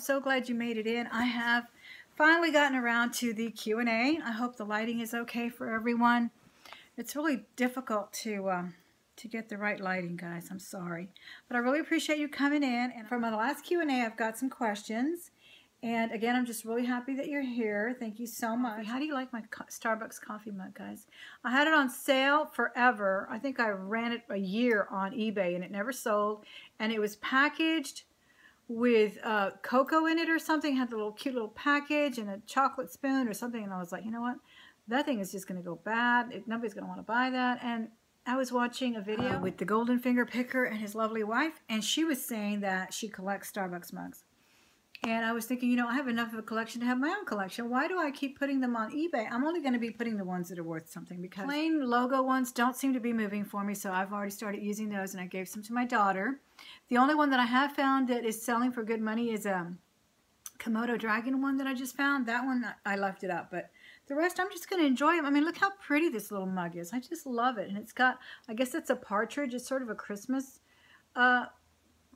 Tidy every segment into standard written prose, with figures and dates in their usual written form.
so glad you made it in. I have finally gotten around to the Q&A. I hope the lighting is okay for everyone. It's really difficult to get the right lighting, guys. I'm sorry. But I really appreciate you coming in. And for my last Q&A, I've got some questions. And again, I'm just really happy that you're here. Thank you so much. How do you like my Starbucks coffee mug, guys? I had it on sale forever. I think I ran it a year on eBay and it never sold. And it was packaged with cocoa in it or something. It had the little cute little package and a chocolate spoon or something. And I was like, you know what? That thing is just going to go bad. Nobody's going to want to buy that. And I was watching a video with the Golden Finger Picker and his lovely wife. And she was saying that she collects Starbucks mugs. And I was thinking, you know, I have enough of a collection to have my own collection. Why do I keep putting them on eBay? I'm only going to be putting the ones that are worth something because plain logo ones don't seem to be moving for me. So I've already started using those and I gave some to my daughter. The only one that I have found that is selling for good money is a Komodo dragon one that I just found. That one, I left it up. But the rest, I'm just going to enjoy them. I mean, look how pretty this little mug is. I just love it. And it's got, I guess it's a partridge. It's sort of a Christmas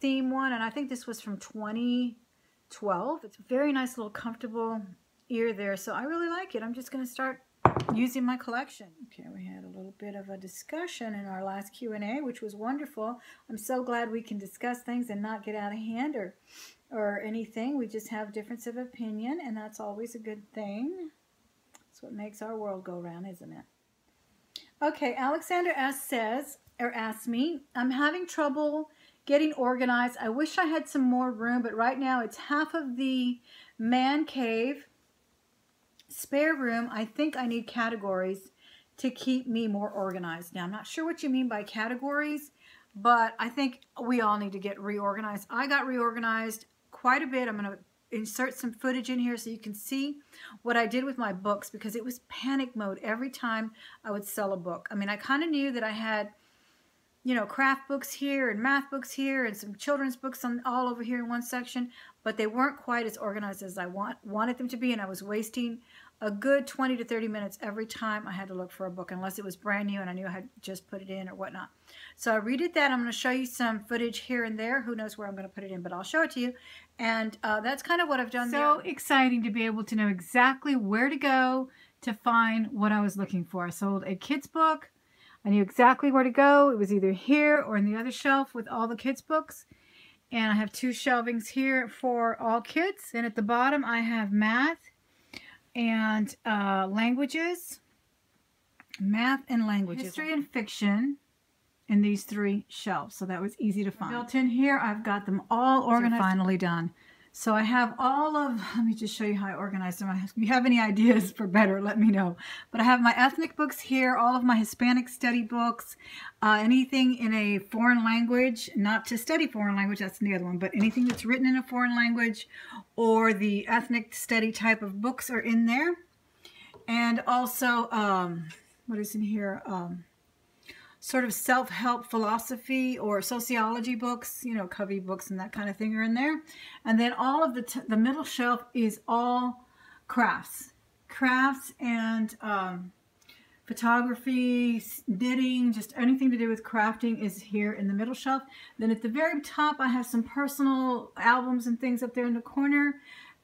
theme one. And I think this was from 2012. It's a very nice little comfortable ear there, so I really like it. I'm just going to start using my collection. Okay, we had a little bit of a discussion in our last Q&A, which was wonderful. I'm so glad we can discuss things and not get out of hand or anything. We just have difference of opinion, and that's always a good thing. That's what makes our world go round, isn't it? Okay, Alexander asks me, I'm having trouble getting organized. I wish I had some more room, but right now it's half of the man cave spare room. I think I need categories to keep me more organized. Now, I'm not sure what you mean by categories, but I think we all need to get reorganized. I got reorganized quite a bit. I'm going to insert some footage in here so you can see what I did with my books because it was panic mode every time I would sell a book. I mean, I kind of knew that I had, you know, craft books here and math books here and some children's books all over here in one section, but they weren't quite as organized as I wanted them to be, and I was wasting a good 20 to 30 minutes every time I had to look for a book, unless it was brand new and I knew I had just put it in or whatnot. So I redid that. I'm going to show you some footage here and there. Who knows where I'm going to put it in, but I'll show it to you. And that's kind of what I've done there. So exciting to be able to know exactly where to go to find what I was looking for. I sold a kid's book. I knew exactly where to go. It was either here or in the other shelf with all the kids' books. And I have two shelvings here for all kids. And at the bottom, I have math and languages. Math and languages. History and fiction in these three shelves. So that was easy to find. Built in here, I've got them all organized. Finally done. So I have all of, let me just show you how I organized them. If you have any ideas for better, let me know. But I have my ethnic books here, all of my Hispanic study books, anything in a foreign language, not to study foreign language, that's the other one, but anything that's written in a foreign language or the ethnic study type of books are in there. And also, what is in here? Sort of self-help philosophy or sociology books, you know, Covey books and that kind of thing are in there. And then all of the middle shelf is all crafts. Crafts and photography, knitting, just anything to do with crafting is here in the middle shelf. Then at the very top, I have some personal albums and things up there in the corner.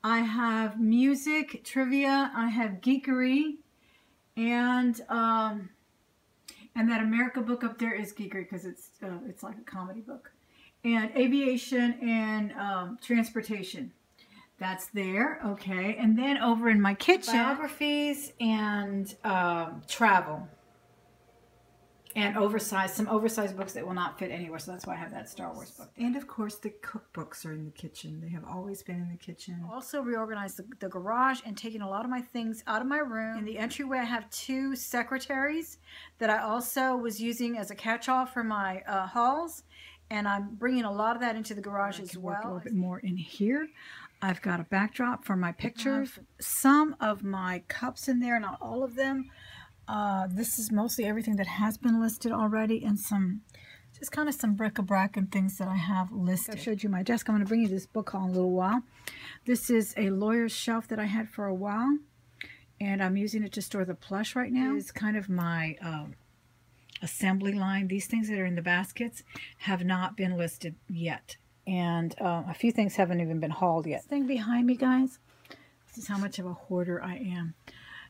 I have music, trivia, I have geekery, and that America book up there is geekery because it's like a comedy book. And aviation and transportation. That's there, okay. And then over in my kitchen, biographies and travel. And some oversized books that will not fit anywhere. So that's why I have that Star Wars book. And of course, the cookbooks are in the kitchen. They have always been in the kitchen. Also reorganized the garage and taken a lot of my things out of my room. In the entryway, I have two secretaries that I also was using as a catch-all for my hauls. And I'm bringing a lot of that into the garage as well. Work a little bit more in here. I've got a backdrop for my pictures. Some of my cups in there, not all of them. This is mostly everything that has been listed already, and just kind of some bric-a-brac and things that I have listed. I showed you my desk. I'm going to bring you this book haul in a little while. This is a lawyer's shelf that I had for a while, and I'm using it to store the plush right now. It's kind of my assembly line. These things that are in the baskets have not been listed yet. and a few things haven't even been hauled yet. This thing behind me, guys, this is how much of a hoarder I am.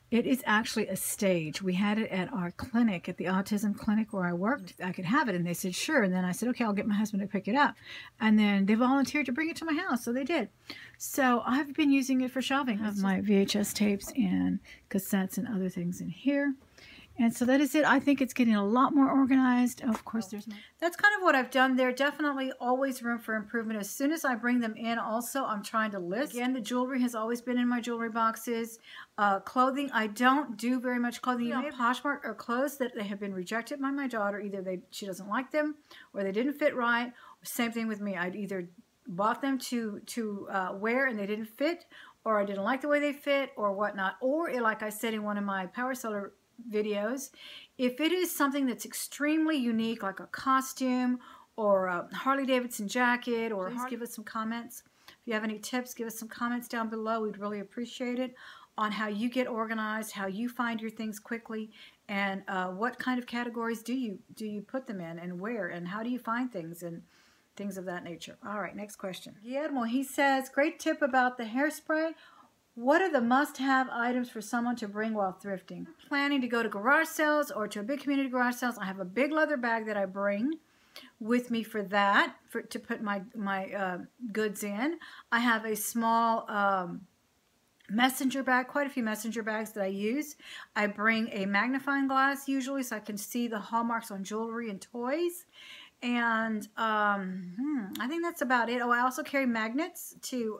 It is actually a stage. We had it at our clinic, at the autism clinic where I worked. I could have it, and they said, sure. And then I said, okay, I'll get my husband to pick it up. And then they volunteered to bring it to my house, so they did. So I've been using it for shelving. I have my VHS tapes and cassettes and other things in here. And so that is it. I think it's getting a lot more organized. Of course, that's kind of what I've done there. Definitely always room for improvement. As soon as I bring them in, also, I'm trying to list. Again, the jewelry has always been in my jewelry boxes. Clothing, I don't do very much clothing. Poshmark are clothes that they have been rejected by my daughter. Either she doesn't like them, or they didn't fit right. Same thing with me. I'd either bought them to wear and they didn't fit, or I didn't like the way they fit, or whatnot. Or, like I said in one of my Power Seller videos, if it is something that's extremely unique, like a costume or a Harley Davidson jacket, or please give us some comments. If you have any tips, give us some comments down below. We'd really appreciate it, on how you get organized, how you find your things quickly, and what kind of categories do you put them in, and where, and how do you find things, and things of that nature. All right, next question. Guillermo, he says, great tip about the hairspray. What are the must-have items for someone to bring while thrifting? Planning to go to garage sales or to a big community garage sales. I have a big leather bag that I bring with me for that, to put my goods in. I have a small messenger bag, quite a few messenger bags that I use. I bring a magnifying glass usually so I can see the hallmarks on jewelry and toys. And I think that's about it. Oh, I also carry magnets to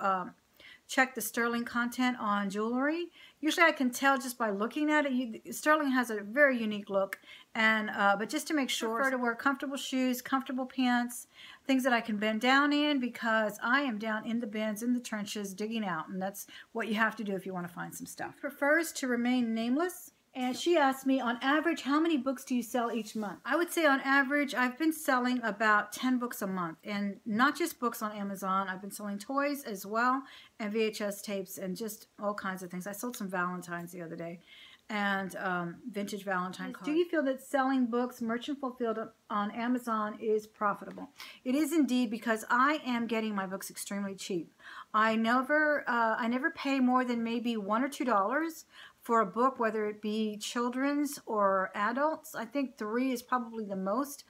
check the sterling content on jewelry. Usually I can tell just by looking at it. Sterling has a very unique look, and but just to make sure, I prefer to wear comfortable shoes, comfortable pants, things that I can bend down in, because I am down in the bins, in the trenches, digging out, and that's what you have to do if you want to find some stuff. Prefers to remain nameless. And she asked me, on average, how many books do you sell each month? I would say on average, I've been selling about 10 books a month. And not just books on Amazon. I've been selling toys as well, and VHS tapes, and just all kinds of things. I sold some Valentines the other day, and vintage Valentine cards. Do you feel that selling books, merchant fulfilled, on Amazon is profitable? It is indeed, because I am getting my books extremely cheap. I never pay more than maybe $1 or $2 for a book, whether it be children's or adults. I think $3 is probably the most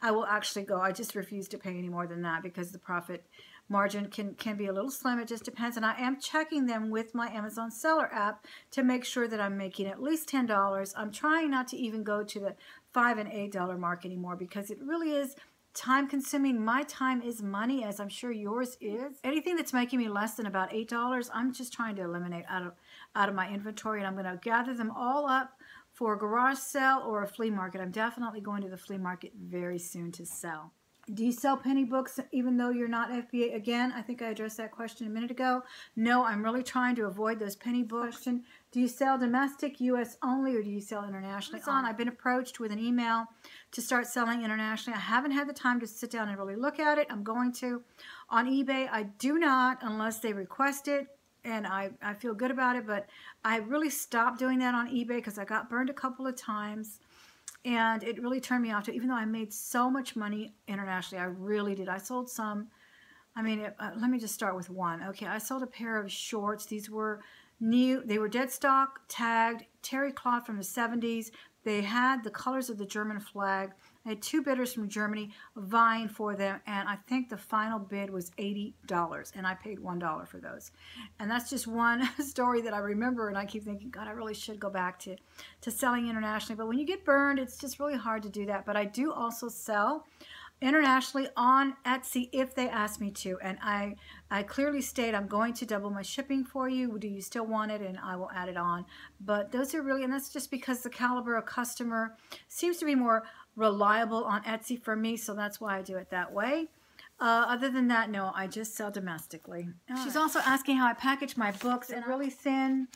I will actually go. I just refuse to pay any more than that, because the profit margin can be a little slim. It just depends. And I am checking them with my Amazon seller app to make sure that I'm making at least $10. I'm trying not to even go to the $5 and $8 mark anymore, because it really is time consuming. My time is money, as I'm sure yours is. Anything that's making me less than about $8, I'm just trying to eliminate out of my inventory, and I'm going to gather them all up for a garage sale or a flea market. I'm definitely going to the flea market very soon to sell. Do you sell penny books even though you're not FBA? Again, I think I addressed that question a minute ago. No, I'm really trying to avoid those penny books. Do you sell domestic, U.S. only, or do you sell internationally? I've been approached with an email to start selling internationally. I haven't had the time to sit down and really look at it. I'm going to. On eBay, I do not, unless they request it, and I feel good about it, but I really stopped doing that on eBay because I got burned a couple of times. And it really turned me off to, even though I made so much money internationally, I really did. I sold some, I mean, let me just start with one. Okay, I sold a pair of shorts. These were new, they were dead stock, tagged, terry cloth from the 70s. They had the colors of the German flag. I had 2 bidders from Germany vying for them, and I think the final bid was $80, and I paid $1 for those. And that's just one story that I remember, and I keep thinking, God, I really should go back to selling internationally. But when you get burned, it's just really hard to do that. But I do also sell internationally on Etsy if they ask me to, and I clearly state I'm going to double my shipping for you. Do you still want it? And I will add it on. But those are really, and that's just because the caliber of customer seems to be more reliable on Etsy for me, so that's why I do it that way. Other than that, no, I just sell domestically. She's also asking how I package my books in a really thin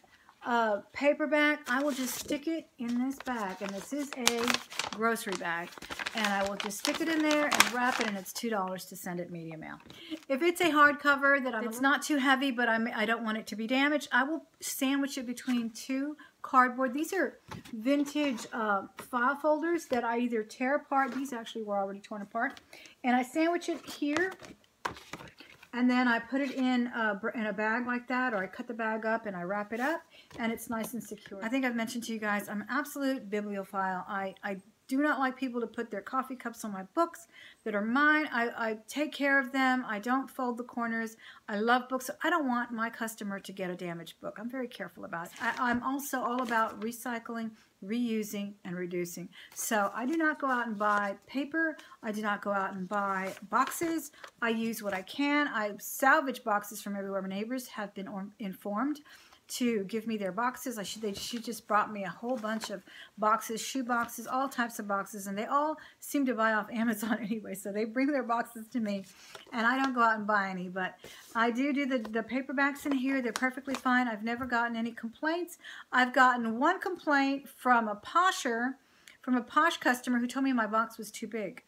paperback. I will just stick it in this bag, and this is a grocery bag, and I will just stick it in there and wrap it, and it's $2 to send it media mail. If it's a hardcover that it's not too heavy, but I don't want it to be damaged, I will sandwich it between 2 cardboard. These are vintage file folders that I either tear apart. These actually were already torn apart, and I sandwich it here And then I put it in a bag like that, or I cut the bag up and I wrap it up, and it's nice and secure. I think I've mentioned to you guys, I'm an absolute bibliophile. I do not like people to put their coffee cups on my books that are mine. I take care of them. I don't fold the corners. I love books. So I don't want my customer to get a damaged book. I'm very careful about it. I'm also all about recycling, reusing, and reducing. So I do not go out and buy paper. I do not go out and buy boxes. I use what I can. I salvage boxes from everywhere. My neighbors have been informed to give me their boxes. She just brought me a whole bunch of boxes, shoe boxes, all types of boxes, and they all seem to buy off Amazon anyway, so they bring their boxes to me, and I don't go out and buy any, but I do the paperbacks in here. They're perfectly fine. I've never gotten any complaints. I've gotten one complaint from a posh customer who told me my box was too big.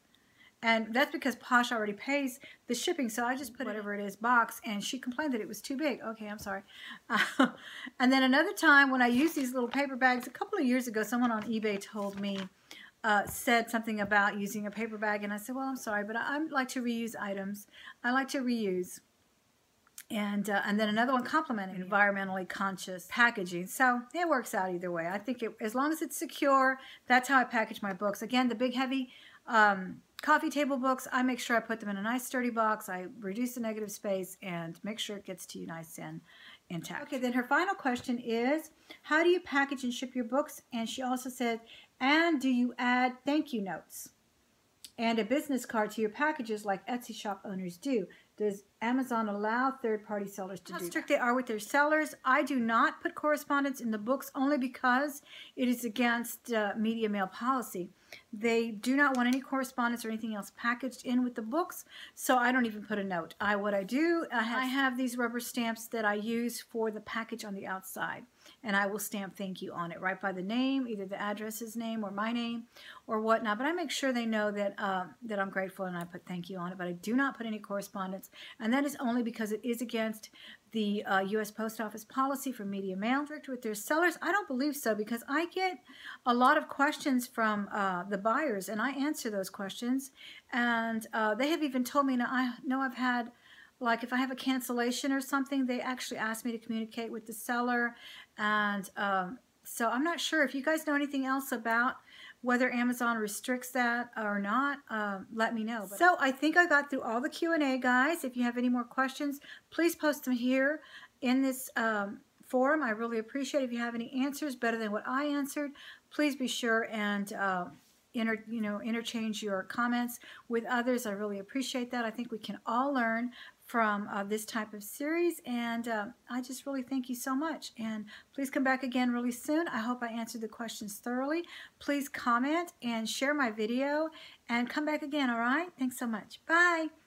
And that's because Posh already pays the shipping, so I just put whatever it is box, and she complained that it was too big. Okay, I'm sorry. And then another time when I used these little paper bags, a couple of years ago, someone on eBay told me, said something about using a paper bag, and I said, well, I'm sorry, but I like to reuse items. I like to reuse. And then another one complimenting environmentally conscious packaging. So it works out either way. I think as long as it's secure, that's how I package my books. Again, the big heavy coffee table books, I make sure I put them in a nice sturdy box. I reduce the negative space and make sure it gets to you nice and intact. Okay, then her final question is, how do you package and ship your books? And she also said, and do you add thank you notes and a business card to your packages like Etsy shop owners do? Does Amazon allow third-party sellers to do that? How strict they are with their sellers. I do not put correspondence in the books only because it is against media mail policy. They do not want any correspondence or anything else packaged in with the books, so I don't even put a note. What I do, I have these rubber stamps that I use for the package on the outside, and I will stamp thank you on it right by the name, either the address's name or my name or whatnot, but I make sure they know that that I'm grateful and I put thank you on it, but I do not put any correspondence, and that is only because it is against the U.S. Post Office policy for media mail. Strict with their sellers? I don't believe so, because I get a lot of questions from the buyers, and I answer those questions, and they have even told me, now I know I've had, like if I have a cancellation or something, they actually ask me to communicate with the seller, and so I'm not sure. If you guys know anything else about whether Amazon restricts that or not, let me know. So I think I got through all the Q&A, guys. If you have any more questions, please post them here in this forum. I really appreciate it. If you have any answers better than what I answered, please be sure and interchange your comments with others. I really appreciate that. I think we can all learn from this type of series, and I just really thank you so much, and please come back again really soon. I hope I answered the questions thoroughly. Please comment and share my video and come back again. All right, thanks so much. Bye.